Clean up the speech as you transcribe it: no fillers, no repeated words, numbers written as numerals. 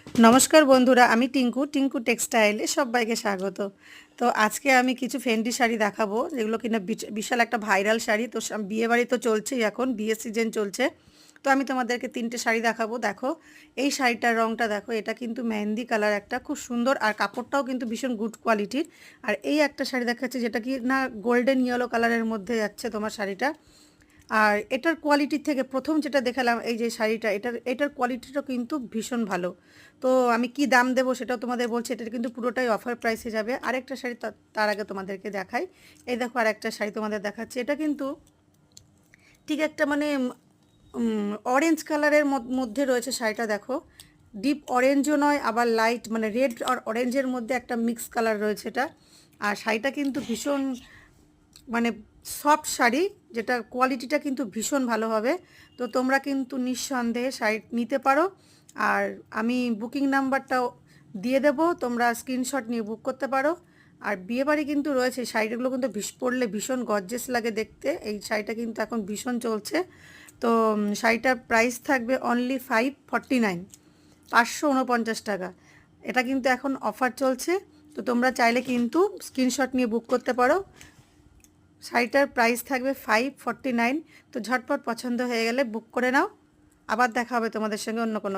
নমস্কার বন্ধুরা, আমি টিঙ্কু টেক্সটাইলে সবাইকে স্বাগত। তো আজকে আমি কিছু ফেন্ডি শাড়ি দেখাবো, যেগুলো কিনা বিশাল একটা ভাইরাল শাড়ি। তো বিয়ে বাড়ি তো চলছেই, এখন বিয়ের সিজন চলছে। তো আমি তোমাদেরকে 3টে শাড়ি দেখাবো। দেখো, এই শাড়িটার রঙটা দেখো, এটা কিন্তু মেহেন্দি কালার, একটা খুব সুন্দর, আর কাপড়টাও কিন্তু ভীষণ গুড কোয়ালিটির। আর এই একটা শাড়ি দেখাচ্ছে, যেটা কি না গোল্ডেন ইয়েলো কালারের মধ্যে যাচ্ছে তোমার শাড়িটা। আর এটার কোয়ালিটির থেকে প্রথম যেটা দেখালাম, এই যে শাড়িটা, এটার কোয়ালিটিটা কিন্তু ভীষণ ভালো। তো আমি কি দাম দেবো সেটাও তোমাদের বলছি। এটা কিন্তু পুরোটাই অফার প্রাইসে যাবে। আরেকটা শাড়ি তার আগে তোমাদেরকে দেখাই। এই দেখো, আরেকটা শাড়ি তোমাদের দেখাচ্ছি। এটা কিন্তু ঠিক একটা মানে অরেঞ্জ কালারের মধ্যে রয়েছে শাড়িটা। দেখো, ডিপ অরেঞ্জও নয়, আবার লাইট মানে রেড আর অরেঞ্জের মধ্যে একটা মিক্স কালার রয়েছে এটা। আর শাড়িটা কিন্তু ভীষণ মানে সফট শাড়ি, যেটা কোয়ালিটিটা কিন্তু ভীষণ ভালো হবে। তো তোমরা কিন্তু নিঃসন্দেহে শাড়ি নিতে পারো। আর আমি বুকিং নাম্বারটাও দিয়ে দেবো, তোমরা স্ক্রিনশট নিয়ে বুক করতে পারো। আর বিয়েবাড়ি কিন্তু রয়েছে, শাড়িগুলো কিন্তু পরলে ভীষণ গর্জেস লাগে দেখতে। এই শাড়িটা কিন্তু এখন ভীষণ চলছে। তো শাড়িটার প্রাইস থাকবে অনলি 549, 549 টাকা। এটা কিন্তু এখন অফার চলছে। তো তোমরা চাইলে কিন্তু স্ক্রিনশট নিয়ে বুক করতে পারো। শাড়িটার প্রাইস থাকবে 549। তো ঝটপট পছন্দ হয়ে গেলে বুক করে নাও। আবার দেখা হবে তোমাদের সঙ্গে অন্য কোনো